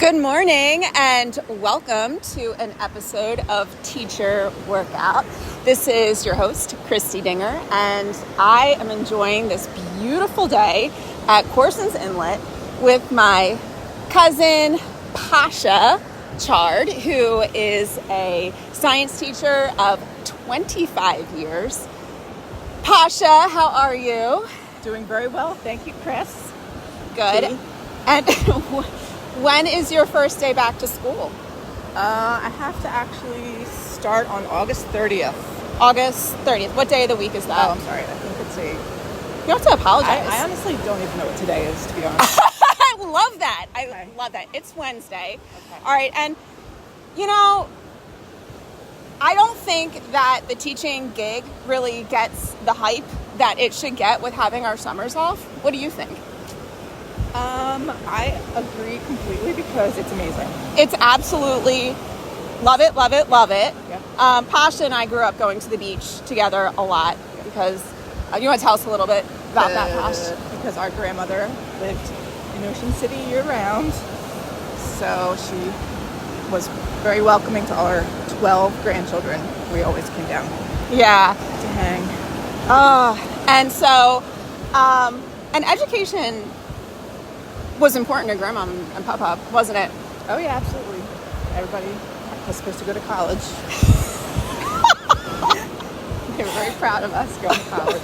Good morning and welcome to an episode of Teacher Workout. This is your host, Christy Dinger, and I am enjoying this beautiful day at Corson's Inlet with my cousin, Pasha Chard, who is a science teacher of 25 years. Pasha, how are you? Doing very well. Thank you, Chris. Good. Kitty. And when is your first day back to school? I have to actually start on August 30th. August 30th. What day of the week is that? Oh, I'm sorry. I think it's You have to apologize. I honestly don't even know what today is, to be honest. I love that. Okay. Love that. It's Wednesday. Okay. All right. And, I don't think that the teaching gig really gets the hype that it should get with having our summers off. What do you think? I agree completely because it's amazing. It's absolutely love it, love it, love it. Yeah. Pasha and I grew up going to the beach together a lot because you want to tell us a little bit about that, Pasha? Because our grandmother lived in Ocean City year-round, so she was very welcoming to our 12 grandchildren. We always came down Yeah. to hang. And so, and education was important to Grandma and Papa, wasn't it? Oh yeah, absolutely. Everybody was supposed to go to college. They were very proud of us going to college.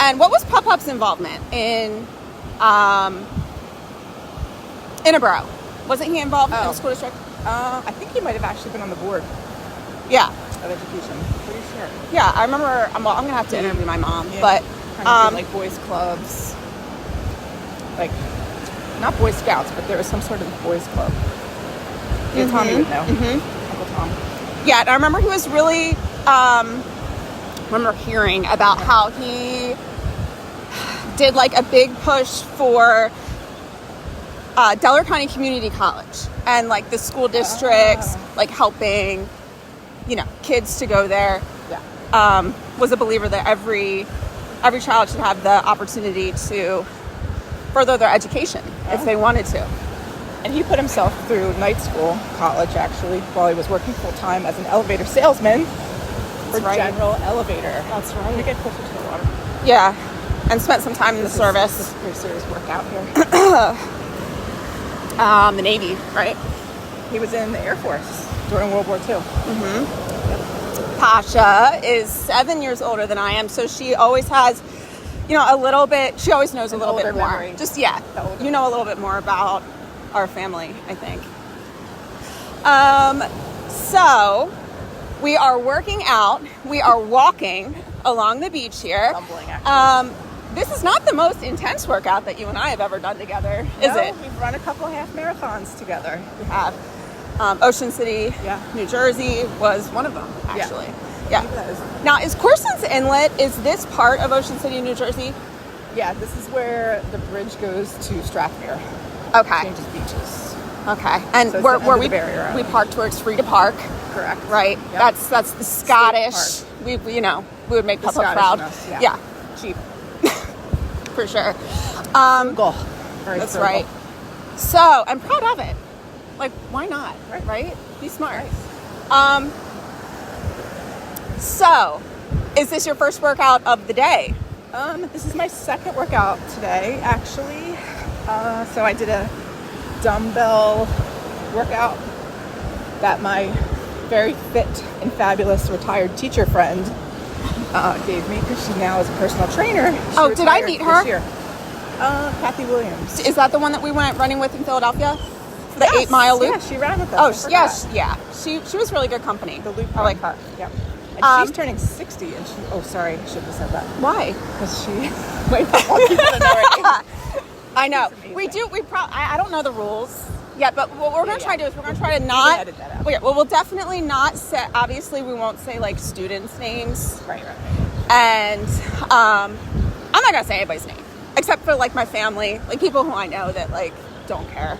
And what was Pup's involvement in a borough? Wasn't he involved in the school district? I think he might have actually been on the board Yeah. of education. Pretty sure. Yeah, I remember. I'm gonna have to interview my mom, Yeah. but Kind of did, like boys clubs, like not Boy Scouts, but there was some sort of boys club. Yeah, Tommy would know. Uncle Tom. yeah, and I remember he was really. Remember hearing about how he did like a big push for Delaware County Community College and like the school districts, like helping, kids to go there. Yeah. Was a believer that every child should have the opportunity to further their education if they wanted to. And he put himself through night school, college actually, while he was working full time as an elevator salesman for right. General Elevator. That's Let me get closer to the water. Yeah, and spent some time in the service. This is a pretty serious workout here. The Navy, right? He was in the Air Force during World War II. Pasha is 7 years older than I am, so she always has, a little bit. She always knows a little bit older more. memory. Just The older you know a little bit more about our family, I think. So we are working out. We are walking along the beach here. Stumbling, actually. This is not the most intense workout that you and I have ever done together, is No, it? We've run a couple half marathons together. We have. Ocean City, Yeah. New Jersey was one of them, actually. Yeah. Yeah. Now, is Corson's Inlet, is this part of Ocean City, New Jersey? Yeah, this is where the bridge goes to Strathmere. Okay. Changes beaches. Okay. And So it's where the end of we the barrier we island. parked where it's free to park, Correct. right? Yep. That's the Scottish. park. We would make The Papa Scottish proud. in us, Yeah, Cheap. for sure. Goal. Very That's frugal. right. So, I'm proud of it. Like, why not? Right. Be smart. So, is this your first workout of the day? This is my second workout today, actually. So I did a dumbbell workout that my very fit and fabulous retired teacher friend gave me because she now is a personal trainer. She Oh, did I retired meet her? this year. Kathy Williams. Is that the one that we went running with in Philadelphia? The 8-mile loop? Yeah, she ran with us. Oh, I forgot. yes, yeah. She was really good company. The loop. I like her. Yep. And she's Um, turning 60, and she. Oh, sorry, I should have said that. Why? Because she. Wait, I want people to know her age. I know. It's amazing. We do. I don't know the rules yet, but what we're going to try to do is we're going to try to We not. can edit that out. Well, we'll definitely not say. Obviously, we won't say like students' names, Right. and I'm not going to say anybody's name except for like my family, like people who I know that like don't care.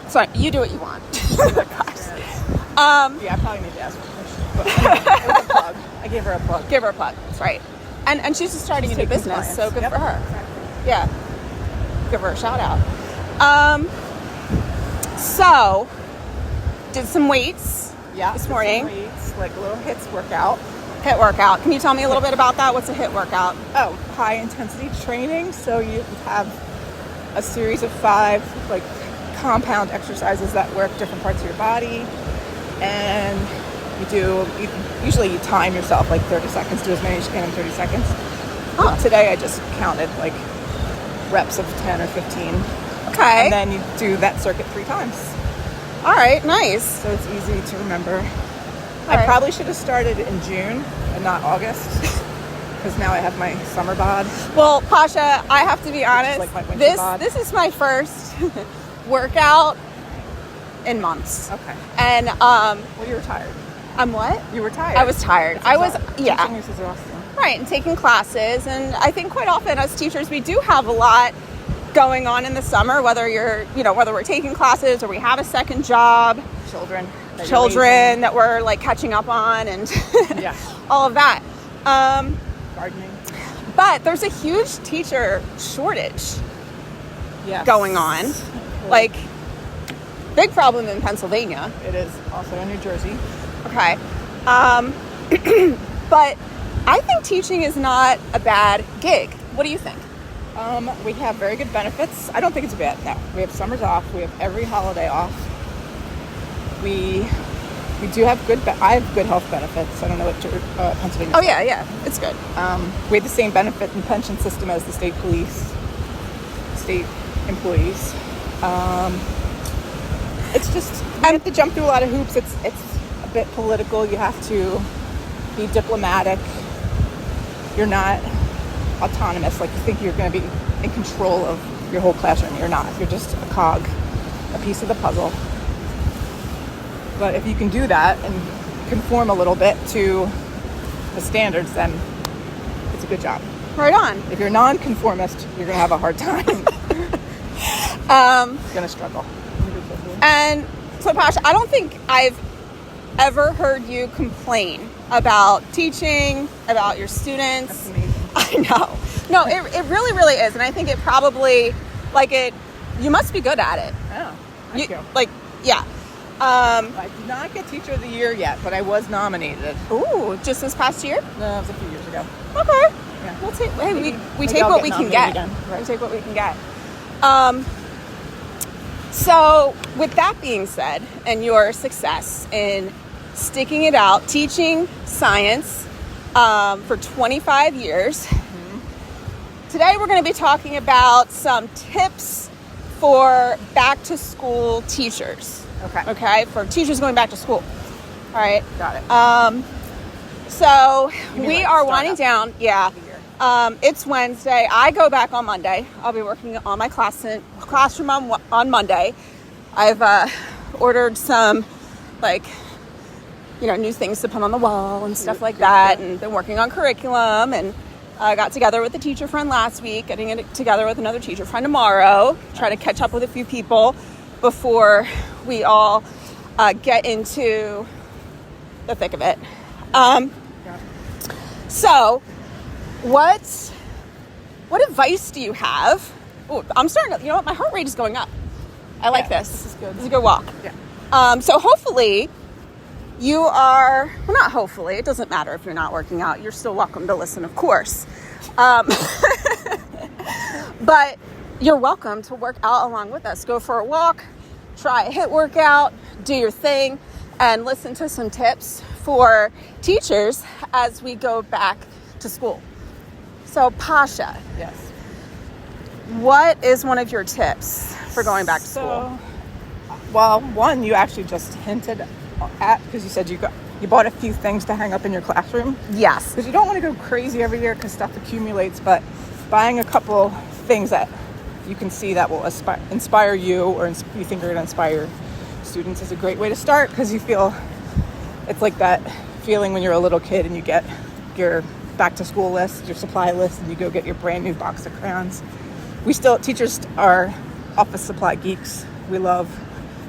So you do what you want. Yeah, I probably need to ask her permission. But it was a plug. I gave her a plug. Give her a plug. That's right. And she's just starting a new Taking business, clients. so good Yep. for her. Exactly. Yeah. give her a shout out. So, did some weights this morning. Some weights, like a little HIIT workout. HIIT workout. Can you tell me a little bit about that? What's a HIIT workout? Oh, high intensity training. So you have a series of 5 like compound exercises that work different parts of your body, and usually you time yourself like 30 seconds, do as many as you can in 30 seconds. Oh. Today I just counted like reps of 10 or 15. Okay. And then you do that circuit 3 times. All right, nice. So it's easy to remember. All right. Probably should have started in June and not August, because now I have my summer bod. Well, Pasha, I have to be honest. Like my winter bod. This is my first workout in months. Okay. And Well, you were tired. I'm what? You were tired. I was tired. Yeah. Teaching is exhausting. Right, and taking classes, and I think quite often as teachers we do have a lot going on in the summer, whether we're taking classes or we have a second job, Children that we're like catching up on, and yeah, all of that. gardening. But there's a huge teacher shortage going on. Like, big problem in Pennsylvania. It is also in New Jersey. Okay. But I think teaching is not a bad gig. What do you think? We have very good benefits. I don't think it's bad. No, we have summers off. We have every holiday off. We do have I have good health benefits. I don't know what Pennsylvania. Oh yeah, it's good. We have the same benefit and pension system as the state police, state employees. It's just you have to jump through a lot of hoops. It's a bit political. You have to be diplomatic. You're not autonomous. Like, you think you're going to be in control of your whole classroom. You're not. You're just a cog, a piece of the puzzle. But if you can do that and conform a little bit to the standards, then it's a good job. Right on. If you're non-conformist, you're going to have a hard time. You're going to struggle. And so, Pasha, I don't think I've ever heard you complain about teaching, about your students. That's amazing. I know. No, it really, really is. And I think it probably, you must be good at it. Oh, thank you. Yeah. I did not get Teacher of the Year yet, but I was nominated. Ooh, just this past year? No, it was a few years ago. Okay. Yeah. We'll take, we take I'll what get we can nominated get. again. Right. We take what we can get. So with that being said, and your success in sticking it out, teaching science for 25 years, today we're going to be talking about some tips for back-to-school teachers. Okay, for teachers going back to school. All right. Got it. So we like are start winding up down. Yeah. It's Wednesday. I go back on Monday. I'll be working on my classroom on Monday. I've ordered some, new things to put on the wall and stuff like that, and been working on curriculum, and I got together with a teacher friend last week, getting it together with another teacher friend tomorrow, try to catch up with a few people before we all get into the thick of it. So, what advice do you have? Oh, I'm starting to, you know what, my heart rate is going up. I like this. This is good. This is a good walk. Yeah. So hopefully you are, well, not hopefully, it doesn't matter if you're not working out. You're still welcome to listen, of course. But you're welcome to work out along with us. Go for a walk, try a HIIT workout, do your thing, and listen to some tips for teachers as we go back to school. So, Pasha. Yes. What is one of your tips for going back to school? Well, one you actually just hinted at, because you said you bought a few things to hang up in your classroom. Yes. Because you don't want to go crazy every year because stuff accumulates, but buying a couple things that you can see that will inspire you, or you think are going to inspire students, is a great way to start, because you feel, it's like that feeling when you're a little kid and you get your back to school list, your supply list, and you go get your brand new box of crayons. Teachers are office supply geeks. We love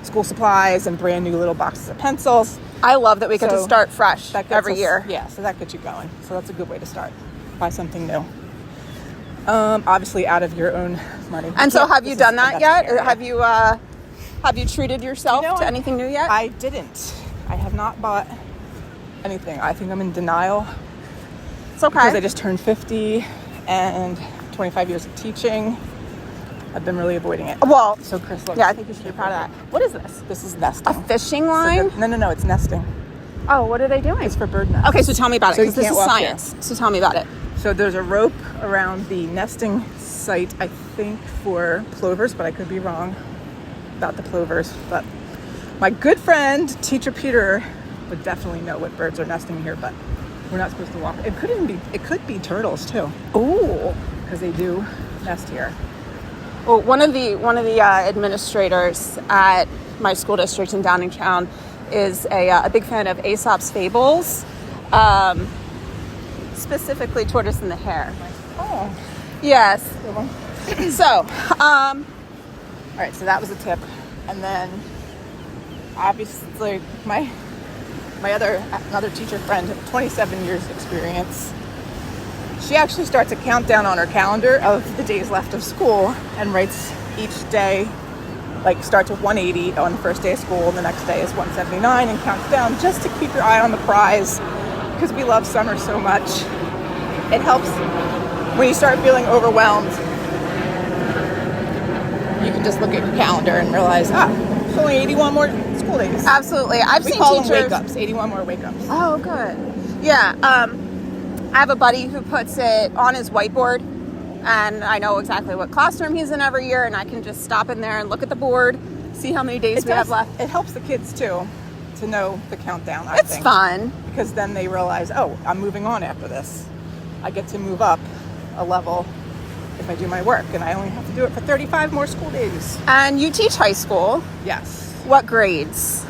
school supplies and brand new little boxes of pencils. I love that we get to start fresh every year. Yeah, so that gets you going. So that's a good way to start. Buy something new. Obviously out of your own money. And so have you This done is that the yet? best area. Have you treated yourself You know, to anything new yet? I didn't. I have not bought anything. I think I'm in denial. It's okay. Because I just turned 50 and 25 years of teaching. I've been really avoiding it. Well, So Chris, look. yeah, I think you should be proud of that. What is this? This is nesting. A fishing line? No, it's nesting. Oh, what are they doing? It's for bird nests. Okay, so tell me about it, So you because this can't is walk science. So tell me about it. So there's a rope around the nesting site, I think, for plovers, but I could be wrong about the plovers. But my good friend, Teacher Peter, would definitely know what birds are nesting here, but we're not supposed to walk. It could be turtles too, Ooh. because they do nest here. Well, one of the administrators at my school district in Downingtown is a big fan of Aesop's fables, specifically Tortoise and the Hare. Oh, Yes. good one. So, All right, so that was a tip. And then, obviously, my another teacher friend, 27 years experience, she actually starts a countdown on her calendar of the days left of school and writes each day, like starts with 180 on the first day of school, and the next day is 179, and counts down just to keep your eye on the prize, because we love summer so much. It helps when you start feeling overwhelmed. You can just look at your calendar and realize, it's only 81 more school days. absolutely. I've We seen call teachers. them wake-ups, 81 more wake-ups. Oh, good. Yeah. I have a buddy who puts it on his whiteboard, and I know exactly what classroom he's in every year, and I can just stop in there and look at the board, see how many days we have left. It helps the kids, too, to know the countdown, I It's think. fun. Because then they realize, I'm moving on after this. I get to move up a level if I do my work, and I only have to do it for 35 more school days. And you teach high school. Yes. What grades?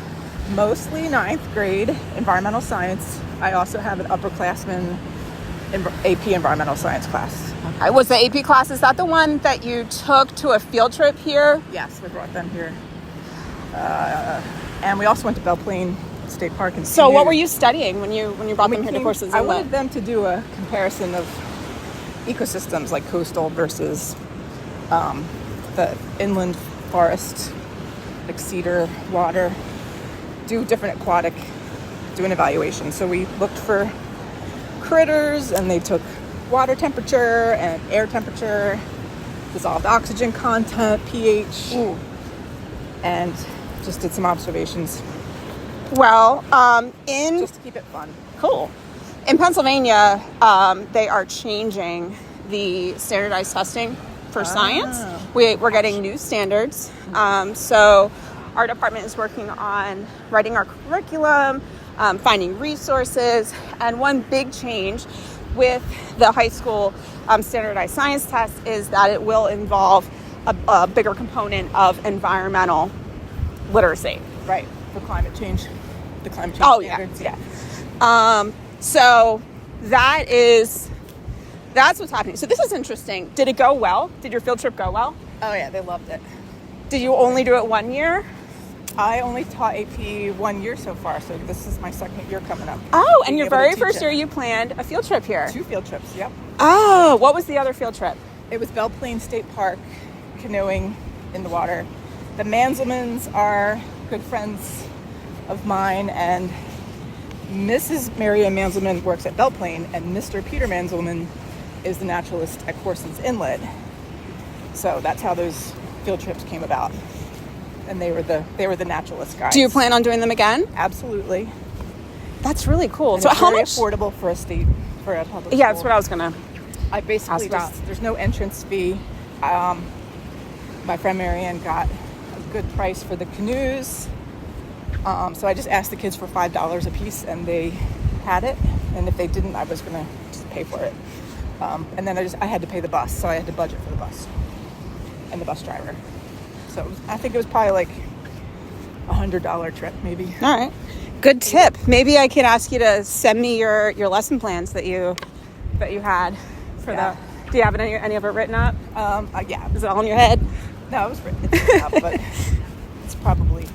Mostly 9th grade, environmental science. I also have an upperclassman AP environmental science class. Was the AP class, is that the one that you took to a field trip here? Yes, we brought them here. And we also went to Belle Plaine State Park. And So what were you studying when you brought them here to Courses I Inlet? wanted them to do a comparison of ecosystems like coastal versus the inland forest, like cedar, water, do different aquatic, do an evaluation. So we looked for critters, and they took water temperature and air temperature, dissolved oxygen content, pH, and just did some observations Well, just to keep it fun. Cool. In Pennsylvania, they are changing the standardized testing for science. We're getting new standards. So our department is working on writing our curriculum, finding resources, and one big change with the high school standardized science test is that it will involve a bigger component of environmental literacy. Right, for climate change. The climate change Oh, yeah, standards. yeah. So that's what's happening. So this is interesting. Did it go well? Did your field trip go well? Oh yeah, they loved it. Did you only do it 1 year? I only taught AP 1 year so far, so this is my second year coming up. Oh, and Being your able to very teach first it. year you planned a field trip here. 2 field trips, yep. Oh, what was the other field trip? It was Belle Plaine State Park, canoeing in the water. The Manzelmans are good friends of mine, and Mrs. Mary Ann Manzelman works at Belle Plaine, and Mr. Peter Manzelman is the naturalist at Corson's Inlet. So that's how those field trips came about. And they were the naturalist guys. Do you plan on doing them again? Absolutely. That's really cool. And So it's how very much? affordable for a public Yeah, that's school. what I was gonna. I basically ask about. there's no entrance fee. My friend Marianne got a good price for the canoes. So I just asked the kids for $5 a piece, and they had it. And if they didn't, I was gonna just pay for it. And then I had to pay the bus, so I had to budget for the bus and the bus driver. So I think it was probably like $100 trip, maybe. All right. Good tip. Maybe I could ask you to send me your lesson plans that you had for Yeah. the. Do you have any of it written up? Yeah. Is it all in your head? No, it was written up, but it's probably,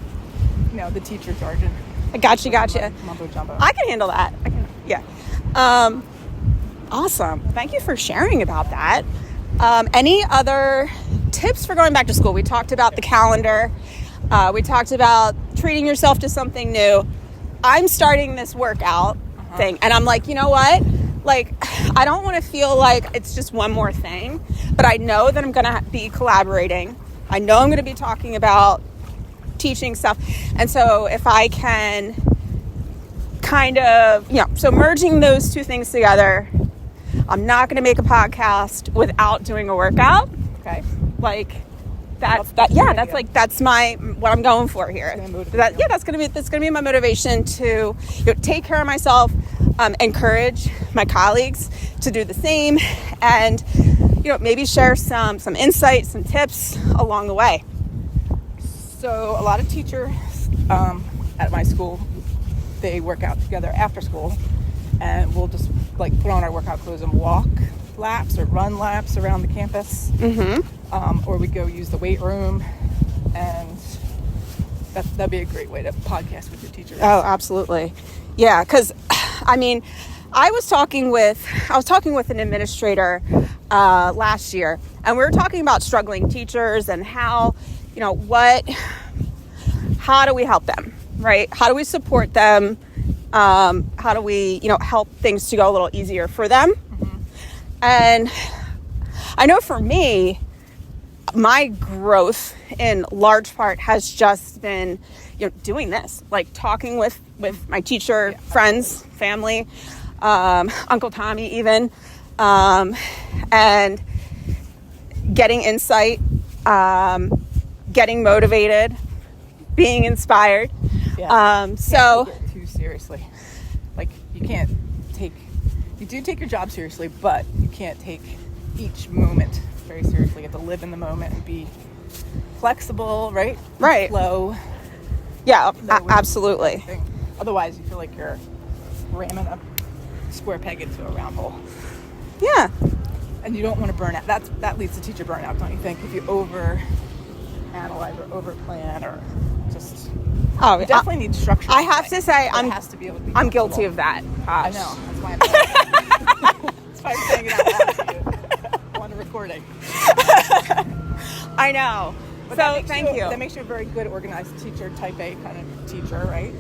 the teacher jargon. I gotcha. Mumbo jumbo. I can handle that. Yeah. Awesome. Thank you for sharing about that. Any other tips for going back to school? We talked about the calendar. We talked about treating yourself to something new. I'm starting this workout thing, and I'm like, you know what? Like, I don't want to feel like it's just one more thing, but I know that I'm going to be collaborating. I know I'm going to be talking about teaching stuff. And so if I can kind of, so merging those two things together, I'm not going to make a podcast without doing a workout. Okay. Like, that's what I'm going for here. That's going to be my motivation to take care of myself, encourage my colleagues to do the same, and maybe share some insights, some tips along the way. So a lot of teachers at my school, they work out together after school, and we'll just like put on our workout clothes and walk laps or run laps around the campus. Or we go use the weight room, and that'd be a great way to podcast with your teachers. Oh, absolutely. Yeah, because I was talking with an administrator last year, and we were talking about struggling teachers and how, how do we help them, right? How do we support them? How do we, help things to go a little easier for them? And I know for me, my growth in large part has just been, doing this, like talking with my teacher friends, family, Uncle Tommy even, and getting insight, getting motivated, being inspired. So take it too seriously. Like you do take your job seriously, but you can't take each moment very seriously. You have to live in the moment and be flexible, right? Right. Flow. Yeah, absolutely. Otherwise, you feel like you're ramming a square peg into a round hole. Yeah. And you don't want to burn out. That leads to teacher burnout, don't you think? If you over analyze or over plan or just... you definitely need structure. I have to say, it has to be able to be I'm guilty of that. I know. That's why I'm saying it. That's why I'm saying it out loud to you on the recording. I know. But so thank you. That makes you a very good organized teacher, type A kind of teacher, right?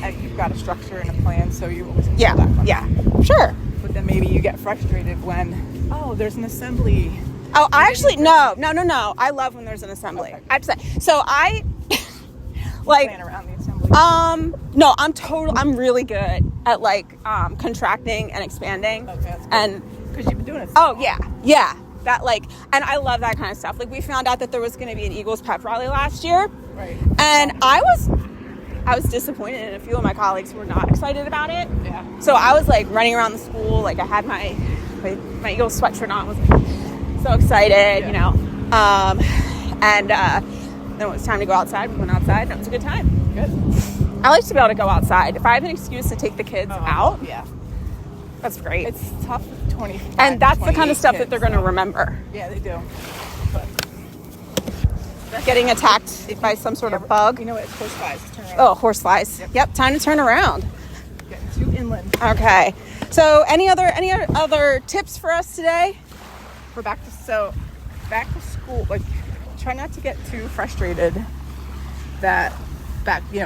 And you've got a structure and a plan, so you always that one. Yeah, sure. But then maybe you get frustrated when, there's an assembly. Oh, I actually, no. I love when there's an assembly. Okay. I have to say. So I, like... Plan around the assembly. No, I'm really good at, contracting and expanding. Okay, that's good. And... Because you've been doing it. Oh, yeah. That, and I love that kind of stuff. Like, we found out that there was going to be an Eagles pep rally last year. Right. And I was disappointed in a few of my colleagues who were not excited about it. Yeah. So I was, running around the school. I had my Eagles sweatshirt on. I was so excited, And then it was time to go outside. We went outside, and it was a good time. Good. I like to be able to go outside. If I have an excuse to take the kids out, yeah, that's great. it's tough with 20. And that's the kind of stuff kids, that they're going to remember. Yeah, they do. But getting attacked by some sort of bug. You know what? It's horse flies. Turn around. Oh, horse flies. Yep, time to turn around. Getting too inland. Okay. So any other tips for us today? For back to school, try not to get too frustrated that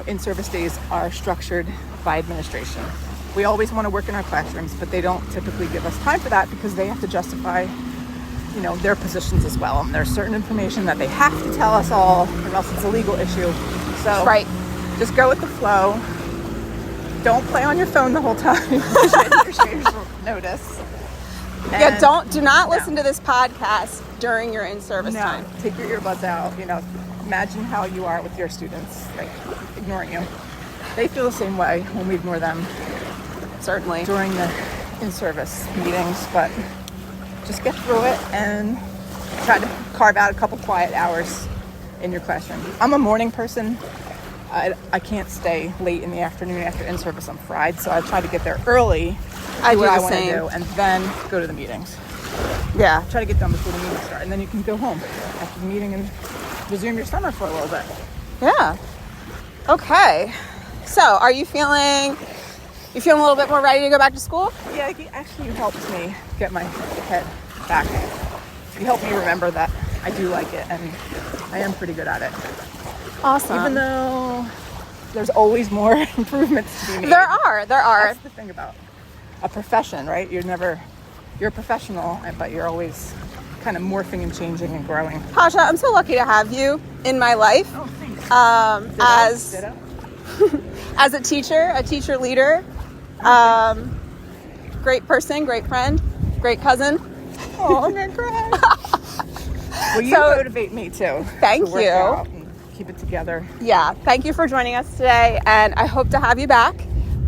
in-service days are structured by administration. We always want to work in our classrooms, but they don't typically give us time for that because they have to justify, their positions as well. And there's certain information that they have to tell us all, or else it's a legal issue. So right. Just go with the flow. Don't play on your phone the whole time. Your notice. And do not listen to this podcast during your in-service time. Take your earbuds out. Imagine how you are with your students, ignoring you. They feel the same way when we ignore them. Certainly. During the in-service meetings, but just get through it and try to carve out a couple quiet hours in your classroom. I'm a morning person. I can't stay late in the afternoon after in-service. I'm fried, so I try to get there early, do what I want to do, and then go to the meetings. Yeah. Try to get done before the meetings start, and then you can go home after the meeting and resume your summer for a little bit. Yeah. Okay. So, are you feeling a little bit more ready to go back to school? Yeah, it actually helps me get my head back you help me remember that I do like it, and I am pretty good at it. Awesome. Even though there's always more improvements to be made. There are. That's the thing about a profession, right? You're a professional, but you're always kind of morphing and changing and growing. Pasha, I'm so lucky to have you in my life. Oh, thanks. Ditto. As a teacher leader, great person, great friend, great cousin. Oh, I'm gonna cry. Well, you motivate me too. Thank to work you. out and keep it together. Yeah, thank you for joining us today, and I hope to have you back.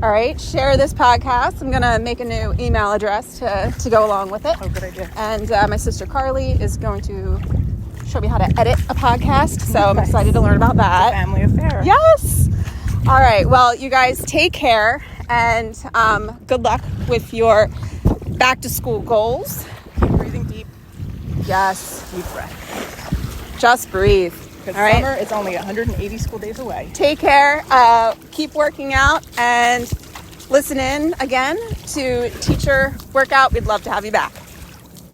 All right, share this podcast. I'm gonna make a new email address to go along with it. Oh, good idea. And my sister Carly is going to show me how to edit a podcast, so I'm excited to learn about that. It's a family affair. Yes. All right. Well, you guys take care, and good luck with your back to school goals. Keep breathing deep. Yes. Deep breath. Just breathe. Because All right. summer is only 180 school days away. Take care. Keep working out, and listen in again to Teacher Workout. We'd love to have you back.